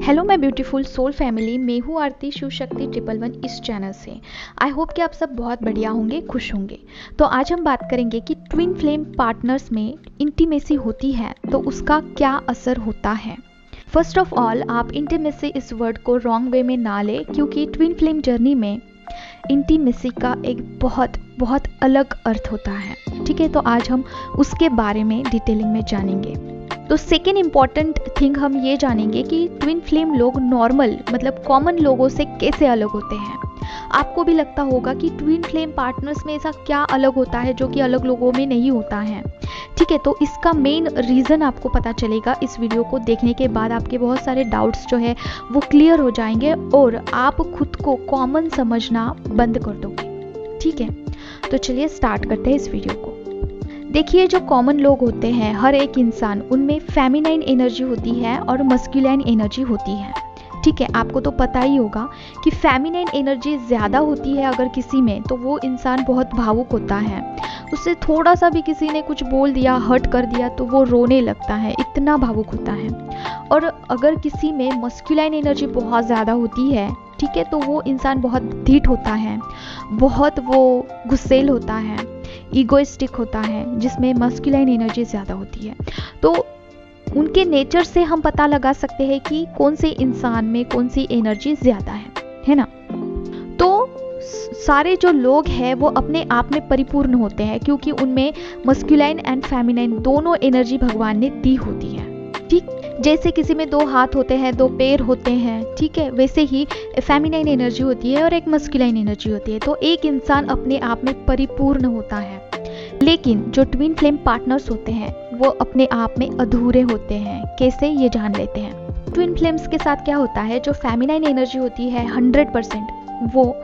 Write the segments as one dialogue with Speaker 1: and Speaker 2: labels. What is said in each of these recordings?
Speaker 1: Hello my beautiful soul family, मैं हूँ आरती शिव शक्ति 111 इस चैनल से। आई होप कि आप सब बहुत बढ़िया होंगे, खुश होंगे। तो आज हम बात करेंगे कि ट्विन फ्लेम पार्टनर्स में इंटीमेसी होती है तो उसका क्या असर होता है। फर्स्ट ऑफ ऑल, आप इंटीमेसी इस वर्ड को रॉन्ग वे में ना लें, क्योंकि ट्विन फ्लेम जर्नी में इंटीमेसी का एक बहुत बहुत अलग अर्थ होता है। ठीक है, तो आज हम उसके बारे में डिटेलिंग में जानेंगे। तो सेकेंड इम्पॉर्टेंट थिंग हम ये जानेंगे कि ट्विन फ्लेम लोग नॉर्मल मतलब कॉमन लोगों से कैसे अलग होते हैं। आपको भी लगता होगा कि ट्विन फ्लेम पार्टनर्स में ऐसा क्या अलग होता है जो कि अलग लोगों में नहीं होता है। ठीक है, तो इसका मेन रीज़न आपको पता चलेगा इस वीडियो को देखने के बाद। आपके बहुत सारे डाउट्स जो है वो क्लियर हो जाएंगे और आप खुद को कॉमन समझना बंद कर दोगे। ठीक है, तो चलिए स्टार्ट करते हैं इस वीडियो को। देखिए, जो कॉमन लोग होते हैं, हर एक इंसान, उनमें फेमिनाइन एनर्जी होती है और मस्कुलाइन एनर्जी होती है। ठीक है, आपको तो पता ही होगा कि फेमिनाइन एनर्जी ज़्यादा होती है अगर किसी में, तो वो इंसान बहुत भावुक होता है। उससे थोड़ा सा भी किसी ने कुछ बोल दिया, हर्ट कर दिया, तो वो रोने लगता है, इतना भावुक होता है। और अगर किसी में मस्कुलाइन एनर्जी बहुत ज़्यादा होती है, ठीक है, तो वो इंसान बहुत ढीठ होता है, बहुत वो गुस्सैल होता है, ईगोइस्टिक होता है, जिसमें मस्कुलाइन एनर्जी ज़्यादा होती है। तो उनके नेचर से हम पता लगा सकते हैं कि कौन से इंसान में कौन सी एनर्जी ज़्यादा है ना। तो सारे जो लोग हैं वो अपने आप में परिपूर्ण होते हैं, क्योंकि उनमें मस्कुलाइन एंड फेमिनाइन दोनों एनर्जी भगवान ने दी होती है। ठीक, जैसे किसी में 2 हाथ होते हैं, 2 पैर होते हैं, ठीक है, वैसे ही फेमिनाइन एनर्जी होती है और एक मस्कुलाइन एनर्जी होती है। तो एक इंसान अपने आप में परिपूर्ण होता है। लेकिन जो ट्विन फ्लेम पार्टनर्स होते हैं वो अपने आप में अधूरे होते हैं। कैसे, ये जान लेते हैं। ट्विन फ्लेम्स के साथ क्या होता है, जो फेमिनाइन एनर्जी होती है 100% वो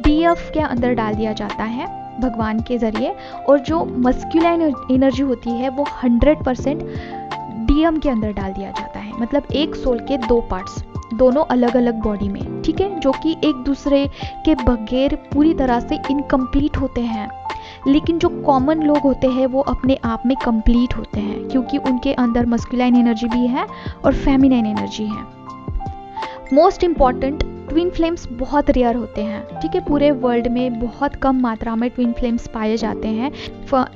Speaker 1: डीएफ के अंदर डाल दिया जाता है भगवान के जरिए, और जो मस्कुलाइन एनर्जी होती है वो 100% डीएम के अंदर डाल दिया जाता है। मतलब एक सोल के 2 पार्ट्स, दोनों अलग अलग बॉडी में, ठीक है, जो कि एक दूसरे के बगैर पूरी तरह से इनकम्प्लीट होते हैं। लेकिन जो कॉमन लोग होते हैं वो अपने आप में कंप्लीट होते हैं, क्योंकि उनके अंदर मस्कुलाइन एनर्जी भी है और फेमिनाइन एनर्जी है। मोस्ट इम्पॉर्टेंट, ट्विन फ्लेम्स बहुत रेयर होते हैं। ठीक है, पूरे वर्ल्ड में बहुत कम मात्रा में ट्विन फ्लेम्स पाए जाते हैं।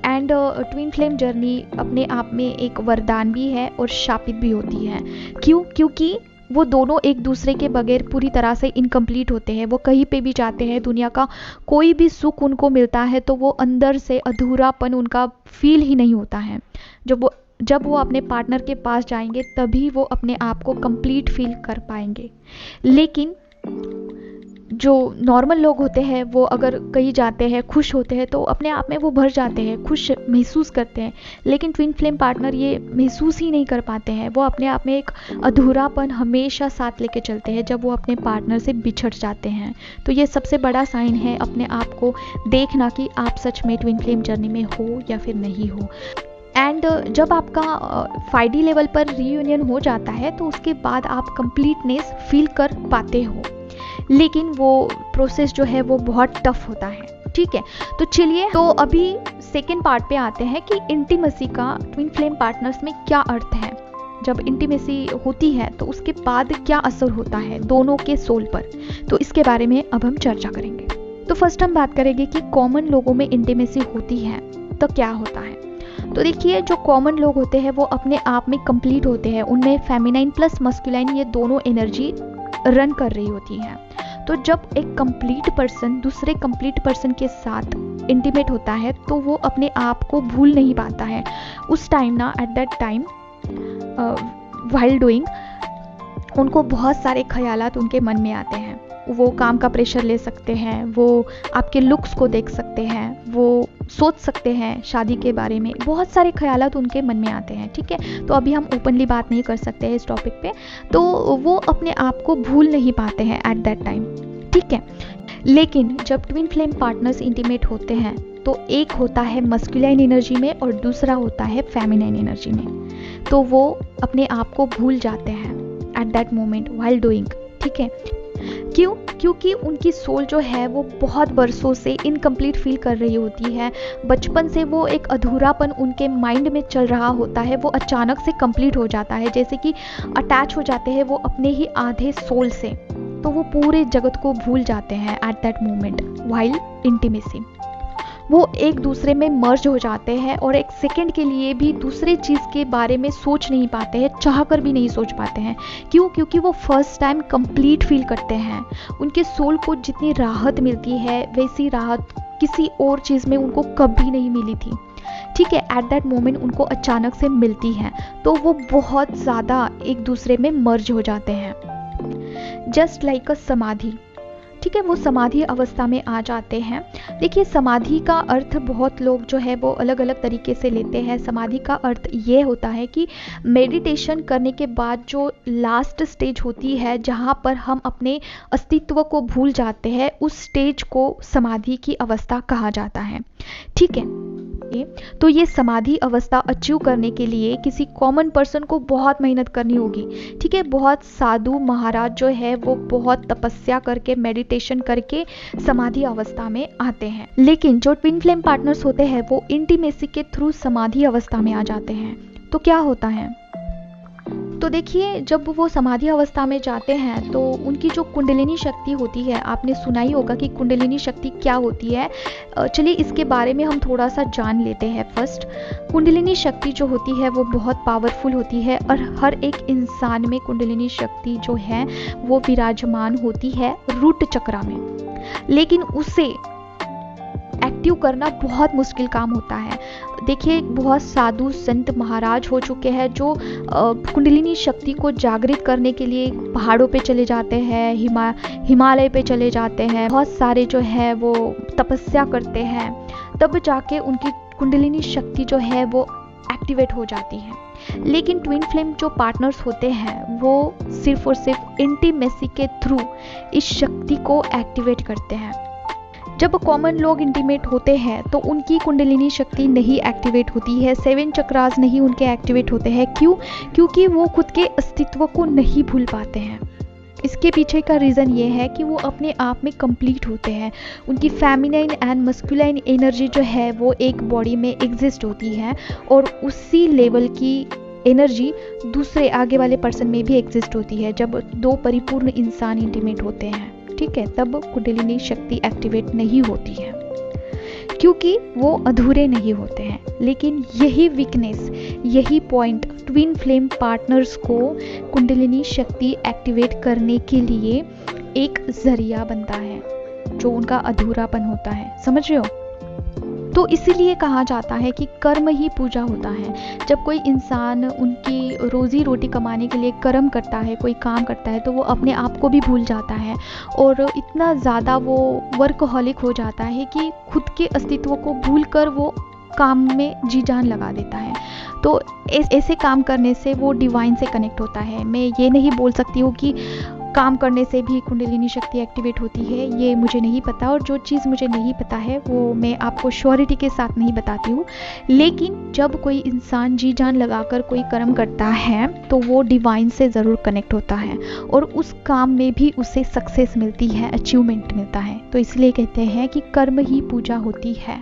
Speaker 1: एंड ट्विन फ्लेम जर्नी अपने आप में एक वरदान भी है और शापित भी होती है। क्यों? क्योंकि वो दोनों एक दूसरे के बगैर पूरी तरह से इनकम्प्लीट होते हैं। वो कहीं पे भी जाते हैं, दुनिया का कोई भी सुख उनको मिलता है तो वो अंदर से अधूरापन उनका फील ही नहीं होता है। जब वो अपने पार्टनर के पास जाएंगे तभी वो अपने आप को कंप्लीट फील कर पाएंगे। लेकिन जो नॉर्मल लोग होते हैं वो अगर कहीं जाते हैं, खुश होते हैं, तो अपने आप में वो भर जाते हैं, खुश महसूस करते हैं। लेकिन ट्विन फ्लेम पार्टनर ये महसूस ही नहीं कर पाते हैं। वो अपने आप में एक अधूरापन हमेशा साथ लेके चलते हैं जब वो अपने पार्टनर से बिछड़ जाते हैं। तो ये सबसे बड़ा साइन है अपने आप को देखना कि आप सच में ट्विन फ्लेम जर्नी में हो या फिर नहीं हो। एंड जब आपका 5D लेवल पर रीयूनियन हो जाता है तो उसके बाद आप कंप्लीटनेस फील कर पाते हो, लेकिन वो प्रोसेस जो है वो बहुत टफ होता है। ठीक है, तो चलिए, तो अभी सेकेंड पार्ट पे आते हैं कि इंटीमेसी का ट्विन फ्लेम पार्टनर्स में क्या अर्थ है। जब इंटीमेसी होती है तो उसके बाद क्या असर होता है दोनों के सोल पर, तो इसके बारे में अब हम चर्चा करेंगे। तो फर्स्ट हम बात करेंगे कि कॉमन लोगों में इंटीमेसी होती है तो क्या होता है। तो देखिए, जो कॉमन लोग होते हैं वो अपने आप में कंप्लीट होते हैं। उनमें फेमिनाइन प्लस मस्कुलाइन ये दोनों एनर्जी रन कर रही होती है। तो जब एक कंप्लीट पर्सन दूसरे कंप्लीट पर्सन के साथ इंटीमेट होता है तो वो अपने आप को भूल नहीं पाता है। उस टाइम ना, at that time while doing, उनको बहुत सारे ख्यालात उनके मन में आते हैं। वो काम का प्रेशर ले सकते हैं, वो आपके लुक्स को देख सकते हैं, वो सोच सकते हैं शादी के बारे में, बहुत सारे ख्यालात उनके मन में आते हैं। ठीक है, तो अभी हम ओपनली बात नहीं कर सकते हैं इस टॉपिक पे। तो वो अपने आप को भूल नहीं पाते हैं एट दैट टाइम। ठीक है, लेकिन जब ट्विन फ्लेम पार्टनर्स इंटीमेट होते हैं तो एक होता है मस्कुलाइन एनर्जी में और दूसरा होता है फेमिनाइन एनर्जी में। तो वो अपने आप को भूल जाते हैं at that moment while doing. ठीक है, क्यों? क्योंकि उनकी सोल जो है वो बहुत बरसों से इनकम्प्लीट फील कर रही होती है। बचपन से वो एक अधूरापन उनके माइंड में चल रहा होता है, वो अचानक से कंप्लीट हो जाता है, जैसे कि अटैच हो जाते हैं वो अपने ही आधे सोल से। तो वो पूरे जगत को भूल जाते हैं at that moment while intimacy. वो एक दूसरे में मर्ज हो जाते हैं और एक सेकंड के लिए भी दूसरे चीज़ के बारे में सोच नहीं पाते हैं, चाह कर भी नहीं सोच पाते हैं। क्यों? क्योंकि वो फर्स्ट टाइम कंप्लीट फील करते हैं। उनके सोल को जितनी राहत मिलती है वैसी राहत किसी और चीज़ में उनको कभी नहीं मिली थी। ठीक है, एट दैट मोमेंट उनको अचानक से मिलती है, तो वो बहुत ज़्यादा एक दूसरे में मर्ज हो जाते हैं, जस्ट लाइक अ समाधि। ठीक है, वो समाधि अवस्था में आ जाते हैं। देखिए, समाधि का अर्थ बहुत लोग जो है वो अलग अलग तरीके से लेते हैं। समाधि का अर्थ ये होता है कि मेडिटेशन करने के बाद जो लास्ट स्टेज होती है जहाँ पर हम अपने अस्तित्व को भूल जाते हैं, उस स्टेज को समाधि की अवस्था कहा जाता है। ठीक है, तो ये समाधि अवस्था अचीव करने के लिए किसी कॉमन पर्सन को बहुत मेहनत करनी होगी। ठीक है, बहुत साधु महाराज जो है वो बहुत तपस्या करके मेडिटेशन करके समाधि अवस्था में आते हैं, लेकिन जो ट्विन फ्लेम पार्टनर्स होते हैं वो इंटीमेसी के थ्रू समाधि अवस्था में आ जाते हैं। तो क्या होता है? तो देखिए, जब वो समाधि अवस्था में जाते हैं तो उनकी जो कुंडलिनी शक्ति होती है, आपने सुना ही होगा कि कुंडलिनी शक्ति क्या होती है। चलिए इसके बारे में हम थोड़ा सा जान लेते हैं। फर्स्ट, कुंडलिनी शक्ति जो होती है वो बहुत पावरफुल होती है और हर एक इंसान में कुंडलिनी शक्ति जो है वो विराजमान होती है रूट चक्र में, लेकिन उसे एक्टिव करना बहुत मुश्किल काम होता है। देखिए, बहुत साधु संत महाराज हो चुके हैं जो कुंडलिनी शक्ति को जागृत करने के लिए पहाड़ों पे चले जाते हैं, हिमालय पे चले जाते हैं, बहुत सारे जो है वो तपस्या करते हैं, तब जाके उनकी कुंडलिनी शक्ति जो है वो एक्टिवेट हो जाती है। लेकिन ट्विन फ्लेम जो पार्टनर्स होते हैं वो सिर्फ और सिर्फ इंटीमेसी के थ्रू इस शक्ति को एक्टिवेट करते हैं। जब कॉमन लोग इंटीमेट होते हैं तो उनकी कुंडलिनी शक्ति नहीं एक्टिवेट होती है, 7 चक्रास नहीं उनके एक्टिवेट होते हैं। क्यों? क्योंकि वो खुद के अस्तित्व को नहीं भूल पाते हैं। इसके पीछे का रीज़न ये है कि वो अपने आप में कंप्लीट होते हैं। उनकी फेमिनाइन एंड मस्कुलाइन एनर्जी जो है वो एक बॉडी में एग्जिस्ट होती है और उसी लेवल की एनर्जी दूसरे आगे वाले पर्सन में भी एग्जिस्ट होती है। जब दो परिपूर्ण इंसान इंटीमेट होते हैं, ठीक है, तब कुंडलिनी शक्ति एक्टिवेट नहीं होती है क्योंकि वो अधूरे नहीं होते हैं। लेकिन यही वीकनेस, यही पॉइंट ट्विन फ्लेम पार्टनर्स को कुंडलिनी शक्ति एक्टिवेट करने के लिए एक जरिया बनता है, जो उनका अधूरापन होता है। समझ रहे हो? तो इसीलिए कहा जाता है कि कर्म ही पूजा होता है। जब कोई इंसान उनकी रोजी रोटी कमाने के लिए कर्म करता है, कोई काम करता है, तो वो अपने आप को भी भूल जाता है और इतना ज़्यादा वो वर्कहॉलिक हो जाता है कि खुद के अस्तित्व को भूलकर वो काम में जी जान लगा देता है। तो ऐसे काम करने से वो डिवाइन से कनेक्ट होता है। मैं ये नहीं बोल सकती हूँ कि काम करने से भी कुंडलिनी शक्ति एक्टिवेट होती है, ये मुझे नहीं पता, और जो चीज़ मुझे नहीं पता है वो मैं आपको श्योरिटी के साथ नहीं बताती हूँ। लेकिन जब कोई इंसान जी जान लगाकर कोई कर्म करता है तो वो डिवाइन से ज़रूर कनेक्ट होता है और उस काम में भी उसे सक्सेस मिलती है, अचीवमेंट मिलता है। तो इसलिए कहते हैं कि कर्म ही पूजा होती है।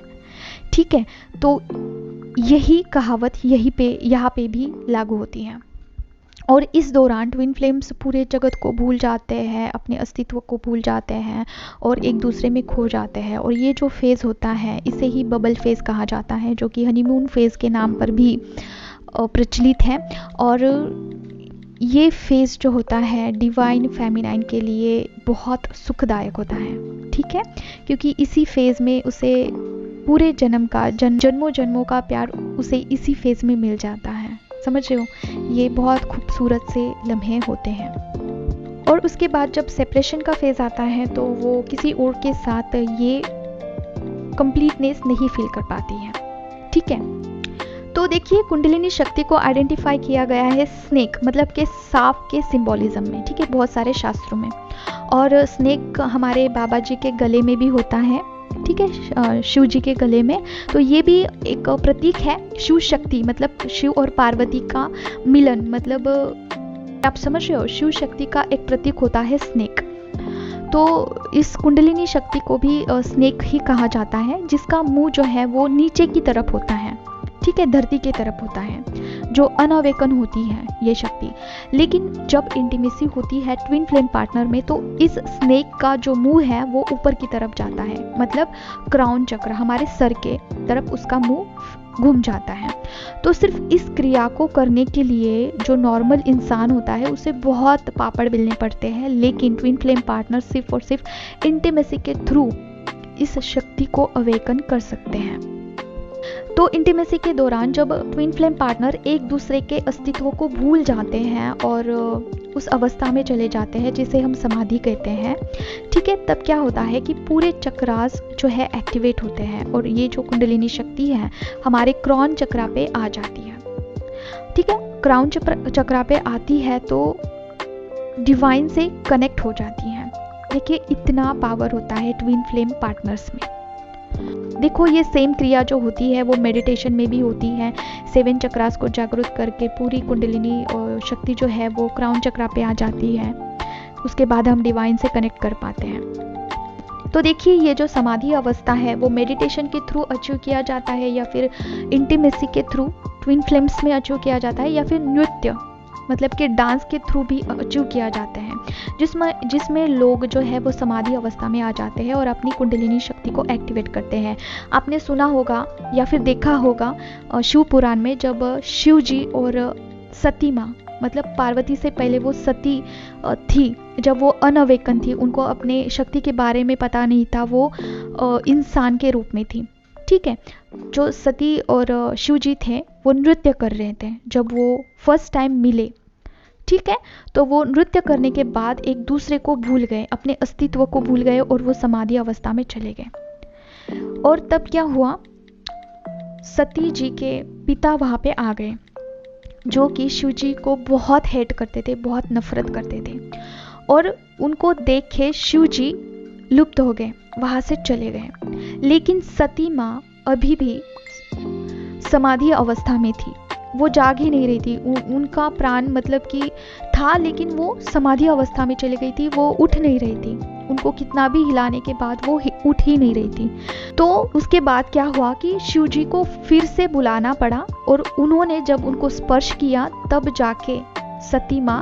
Speaker 1: ठीक है, तो यही कहावत यहाँ पे भी लागू होती है। और इस दौरान ट्विन फ्लेम्स पूरे जगत को भूल जाते हैं, अपने अस्तित्व को भूल जाते हैं और एक दूसरे में खो जाते हैं। और ये जो फेज़ होता है इसे ही बबल फेज़ कहा जाता है, जो कि हनीमून फेज़ के नाम पर भी प्रचलित है। और ये फेज़ जो होता है डिवाइन फेमिनाइन के लिए बहुत सुखदायक होता है। ठीक है, क्योंकि इसी फेज़ में उसे पूरे जन्म का जन्मों जन्मों का प्यार उसे इसी फेज़ में मिल जाता है। समझ रहे हो? ये बहुत खूबसूरत से लम्हे होते हैं। और उसके बाद जब सेपरेशन का फेज़ आता है तो वो किसी और के साथ ये कंप्लीटनेस नहीं फील कर पाती है। ठीक है, तो देखिए, कुंडलिनी शक्ति को आइडेंटिफाई किया गया है स्नेक मतलब के सांप के सिंबोलिज्म में। ठीक है, बहुत सारे शास्त्रों में। और स्नेक हमारे बाबा जी के गले में भी होता है। ठीक है, शिव जी के गले में। तो ये भी एक प्रतीक है शिव शक्ति, मतलब शिव और पार्वती का मिलन, मतलब आप समझ रहे हो, शिव शक्ति का एक प्रतीक होता है स्नेक। तो इस कुंडलिनी शक्ति को भी स्नेक ही कहा जाता है, जिसका मुंह जो है वो नीचे की तरफ होता है, ठीक है, धरती की तरफ होता है, जो अनअवेकन होती है ये शक्ति। लेकिन जब इंटीमेसी होती है ट्विन फ्लेम पार्टनर में, तो इस स्नेक का जो मुंह है वो ऊपर की तरफ जाता है, मतलब क्राउन चक्र, हमारे सर के तरफ उसका मुंह घूम जाता है। तो सिर्फ इस क्रिया को करने के लिए जो नॉर्मल इंसान होता है उसे बहुत पापड़ बेलने पड़ते हैं, लेकिन ट्विन फ्लेम पार्टनर सिर्फ और सिर्फ इंटीमेसी के थ्रू इस शक्ति को अवेकन कर सकते हैं। तो इंटीमेसी के दौरान जब ट्विन फ्लेम पार्टनर एक दूसरे के अस्तित्व को भूल जाते हैं और उस अवस्था में चले जाते हैं जिसे हम समाधि कहते हैं, ठीक है, तब क्या होता है कि पूरे चक्रास जो है एक्टिवेट होते हैं और ये जो कुंडलिनी शक्ति है हमारे क्राउन चक्रा पे आ जाती है, ठीक है। क्राउन चक्रा पे आती है तो डिवाइन से कनेक्ट हो जाती है। देखिए इतना पावर होता है ट्विन फ्लेम पार्टनर्स में। देखो ये सेम क्रिया जो होती है वो मेडिटेशन में भी होती है। 7 चक्रास को जागृत करके पूरी कुंडलिनी और शक्ति जो है वो क्राउन चक्रा पे आ जाती है, उसके बाद हम डिवाइन से कनेक्ट कर पाते हैं। तो देखिए ये जो समाधि अवस्था है वो मेडिटेशन के थ्रू अचीव किया जाता है या फिर इंटीमेसी के थ्रू ट्विन फ्लेम्स में अचीव किया जाता है या फिर नृत्य मतलब कि डांस के थ्रू भी अचीव किया जाता है, जिसमें लोग जो है वो समाधि अवस्था में आ जाते हैं और अपनी कुंडलिनी शक्ति को एक्टिवेट करते हैं। आपने सुना होगा या फिर देखा होगा शिव पुराण में, जब शिव जी और सती माँ मतलब पार्वती से पहले वो सती थी, जब वो अनअवेकन थी, उनको अपने शक्ति के बारे में पता नहीं था, वो इंसान के रूप में थी, ठीक है। जो सती और शिव जी थे वो नृत्य कर रहे थे जब वो फर्स्ट टाइम मिले, ठीक है। तो वो नृत्य करने के बाद एक दूसरे को भूल गए, अपने अस्तित्व को भूल गए और वो समाधि अवस्था में चले गए। और तब क्या हुआ, सती जी के पिता वहां पे आ गए जो कि शिव जी को बहुत हेट करते थे, बहुत नफरत करते थे, और उनको देख के शिव जी लुप्त हो गए, वहां से चले गए। लेकिन सती माँ अभी भी समाधि अवस्था में थी, वो जाग ही नहीं रही थी, उनका प्राण मतलब कि था लेकिन वो समाधि अवस्था में चली गई थी, वो उठ नहीं रही थी, उनको कितना भी हिलाने के बाद वो उठ ही नहीं रही थी। तो उसके बाद क्या हुआ कि शिव जी को फिर से बुलाना पड़ा और उन्होंने जब उनको स्पर्श किया तब जाके सती माँ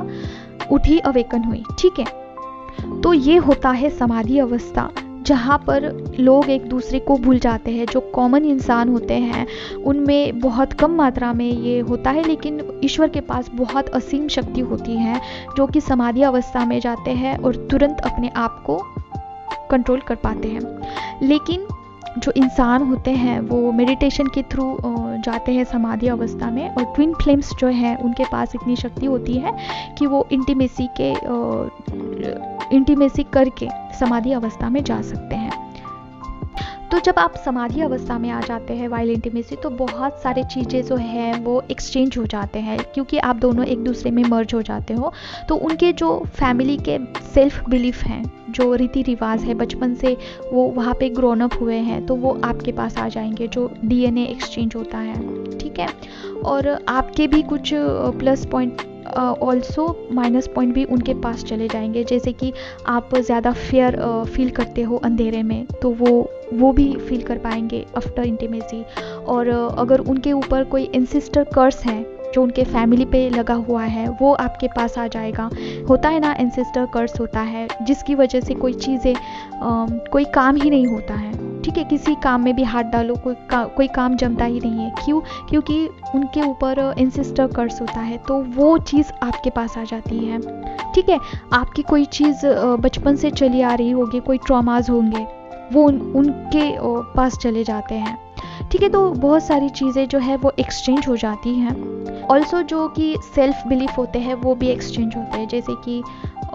Speaker 1: उठी, अवेकन हुई, ठीक है। तो ये होता है समाधि अवस्था, जहाँ पर लोग एक दूसरे को भूल जाते हैं। जो कॉमन इंसान होते हैं उनमें बहुत कम मात्रा में ये होता है, लेकिन ईश्वर के पास बहुत असीम शक्ति होती है जो कि समाधि अवस्था में जाते हैं और तुरंत अपने आप को कंट्रोल कर पाते हैं। लेकिन जो इंसान होते हैं वो मेडिटेशन के थ्रू जाते हैं समाधि अवस्था में, और ट्विन फ्लेम्स जो है उनके पास इतनी शक्ति होती है कि वो इंटीमेसी करके समाधि अवस्था में जा सकते हैं। तो जब आप समाधि अवस्था में आ जाते हैं वाइल इंटीमेसी, तो बहुत सारे चीज़ें जो है वो एक्सचेंज हो जाते हैं, क्योंकि आप दोनों एक दूसरे में मर्ज हो जाते हो। तो उनके जो फैमिली के सेल्फ बिलीफ हैं, जो रीति रिवाज है, बचपन से वो वहाँ पे ग्रोन अप हुए हैं, तो वो आपके पास आ जाएंगे, जो डीएनए एक्सचेंज होता है, ठीक है। और आपके भी कुछ plus point also minus point भी उनके पास चले जाएंगे। जैसे कि आप ज़्यादा फेयर फील करते हो अंधेरे में, तो वो भी फील कर पाएंगे आफ्टर इंटीमेसी। और अगर उनके ऊपर कोई एंसेस्टर कर्स है जो उनके फैमिली पे लगा हुआ है, वो आपके पास आ जाएगा। होता है ना, एंसेस्टर कर्स होता है जिसकी वजह से कोई चीज़ें कोई काम ही नहीं होता है, ठीक है। किसी काम में भी हाथ डालो कोई काम जमता ही नहीं है, क्यों? क्योंकि उनके ऊपर एंसेस्टर कर्स होता है, तो वो चीज़ आपके पास आ जाती है, ठीक है। आपकी कोई चीज़ बचपन से चली आ रही होगी, कोई ट्रॉमाज होंगे, वो उनके पास चले जाते हैं, ठीक है। तो बहुत सारी चीज़ें जो है वो एक्सचेंज हो जाती हैं। ऑल्सो जो कि सेल्फ बिलीफ होते हैं वो भी एक्सचेंज होते हैं। जैसे कि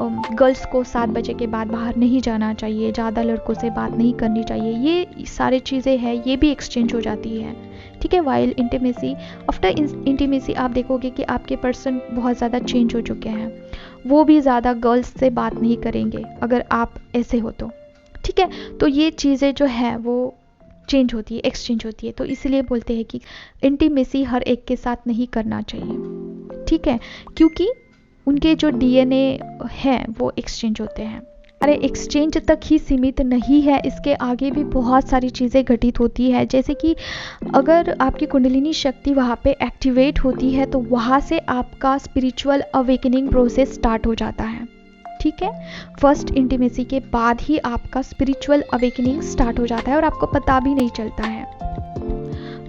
Speaker 1: गर्ल्स को 7 बजे के बाद बाहर नहीं जाना चाहिए, ज़्यादा लड़कों से बात नहीं करनी चाहिए, ये सारी चीज़ें हैं, ये भी एक्सचेंज हो जाती है, ठीक है। वाइल इंटीमेसी, आफ्टर इंटीमेसी आप देखोगे कि आपके पर्सन बहुत ज़्यादा चेंज हो चुके हैं, वो भी ज़्यादा गर्ल्स से बात नहीं करेंगे अगर आप ऐसे हो तो, ठीक है। तो ये चीज़ें जो है वो चेंज होती है, एक्सचेंज होती है। तो इसलिए बोलते हैं कि इंटीमेसी हर एक के साथ नहीं करना चाहिए, ठीक है, क्योंकि उनके जो डीएनए है वो एक्सचेंज होते हैं, अरे एक्सचेंज तक ही सीमित नहीं है, इसके आगे भी बहुत सारी चीज़ें घटित होती है। जैसे कि अगर आपकी कुंडलिनी शक्ति वहाँ पे एक्टिवेट होती है तो वहाँ से आपका स्पिरिचुअल अवेकनिंग प्रोसेस स्टार्ट हो जाता है। ठीक है, फर्स्ट इंटीमेसी के बाद ही आपका स्पिरिचुअल अवेकनिंग स्टार्ट हो जाता है और आपको पता भी नहीं चलता है।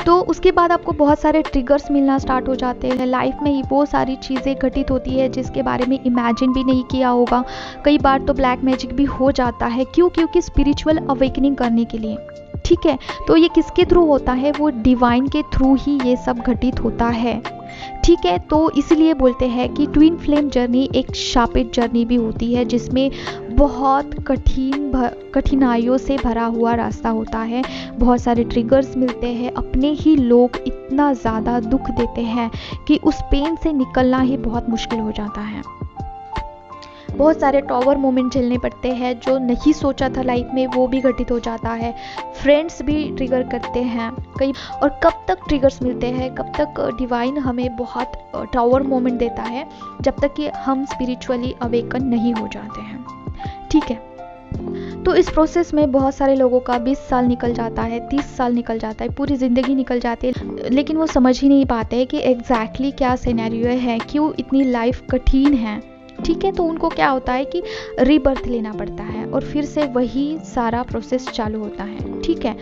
Speaker 1: तो उसके बाद आपको बहुत सारे ट्रिगर्स मिलना स्टार्ट हो जाते हैं। लाइफ में वो सारी चीज़ें घटित होती है जिसके बारे में इमेजिन भी नहीं किया होगा। कई बार तो ब्लैक मैजिक भी हो जाता है। क्यों? क्योंकि स्पिरिचुअल अवेकनिंग करने के लिए। ठीक है, तो ये किसके थ्रू होता है? वो डिवाइन के थ्रू ही ये सब घटित होता है। ठीक है, तो इसलिए बोलते हैं कि ट्विन फ्लेम जर्नी एक शापित जर्नी भी होती है, जिसमें बहुत कठिनाइयों से भरा हुआ रास्ता होता है। बहुत सारे ट्रिगर्स मिलते हैं, अपने ही लोग इतना ज़्यादा दुख देते हैं कि उस पेन से निकलना ही बहुत मुश्किल हो जाता है। बहुत सारे टॉवर मोमेंट झेलने पड़ते हैं, जो नहीं सोचा था लाइफ में वो भी घटित हो जाता है। फ्रेंड्स भी ट्रिगर करते हैं कई। और कब तक ट्रिगर्स मिलते हैं, कब तक डिवाइन हमें बहुत टॉवर मोमेंट देता है? जब तक कि हम स्पिरिचुअली अवेकन नहीं हो जाते हैं। ठीक है, तो इस प्रोसेस में बहुत सारे लोगों का 20 साल निकल जाता है, 30 साल निकल जाता है, पूरी ज़िंदगी निकल जाती है, लेकिन वो समझ ही नहीं पाते कि एग्जैक्टली क्या सिनेरियो है, क्यों इतनी लाइफ कठिन है। ठीक है, तो उनको क्या होता है कि रीबर्थ लेना पड़ता है और फिर से वही सारा प्रोसेस चालू होता है। ठीक है,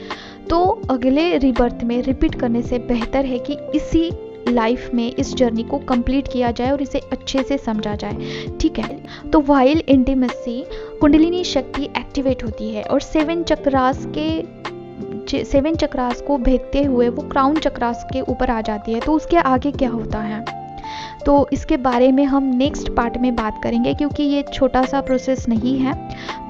Speaker 1: तो अगले रीबर्थ में रिपीट करने से बेहतर है कि इसी लाइफ में इस जर्नी को कंप्लीट किया जाए और इसे अच्छे से समझा जाए। ठीक है, तो व्हाइल इंटीमेसी कुंडलिनी शक्ति एक्टिवेट होती है और 7 चक्रास को भेदते हुए वो क्राउन चक्रास के ऊपर आ जाती है। तो उसके आगे क्या होता है, तो इसके बारे में हम नेक्स्ट पार्ट में बात करेंगे, क्योंकि ये छोटा सा प्रोसेस नहीं है,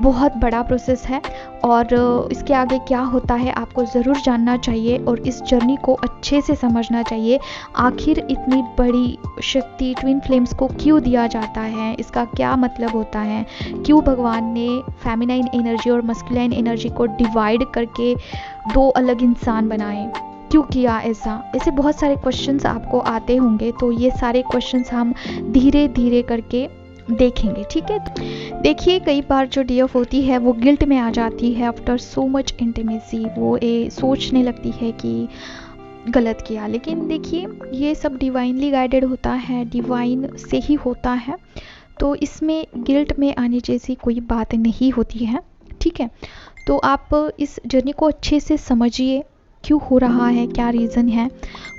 Speaker 1: बहुत बड़ा प्रोसेस है। और इसके आगे क्या होता है आपको ज़रूर जानना चाहिए और इस जर्नी को अच्छे से समझना चाहिए। आखिर इतनी बड़ी शक्ति ट्विन फ्लेम्स को क्यों दिया जाता है, इसका क्या मतलब होता है, क्यों भगवान ने फेमिनाइन एनर्जी और मस्कुलाइन एनर्जी को डिवाइड करके 2 अलग इंसान बनाए, क्यों किया ऐसे बहुत सारे क्वेश्चंस आपको आते होंगे। तो ये सारे क्वेश्चंस हम धीरे धीरे करके देखेंगे। ठीक है, देखिए कई बार जो डीएफ होती है वो गिल्ट में आ जाती है आफ्टर सो मच इंटीमेसी। वो सोचने लगती है कि गलत किया, लेकिन देखिए ये सब डिवाइनली गाइडेड होता है, डिवाइन से ही होता है, तो इसमें गिल्ट में आने जैसी कोई बात नहीं होती है। ठीक है, तो आप इस जर्नी को अच्छे से समझिए, क्यों हो रहा है, क्या रीज़न है।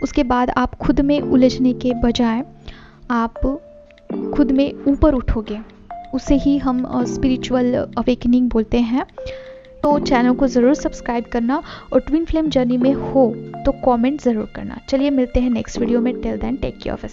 Speaker 1: उसके बाद आप खुद में उलझने के बजाय आप खुद में ऊपर उठोगे, उसे ही हम स्पिरिचुअल अवेकनिंग बोलते हैं। तो चैनल को ज़रूर सब्सक्राइब करना और ट्विन फ्लेम जर्नी में हो तो कमेंट ज़रूर करना। चलिए मिलते हैं नेक्स्ट वीडियो में। Till then take care of yourself.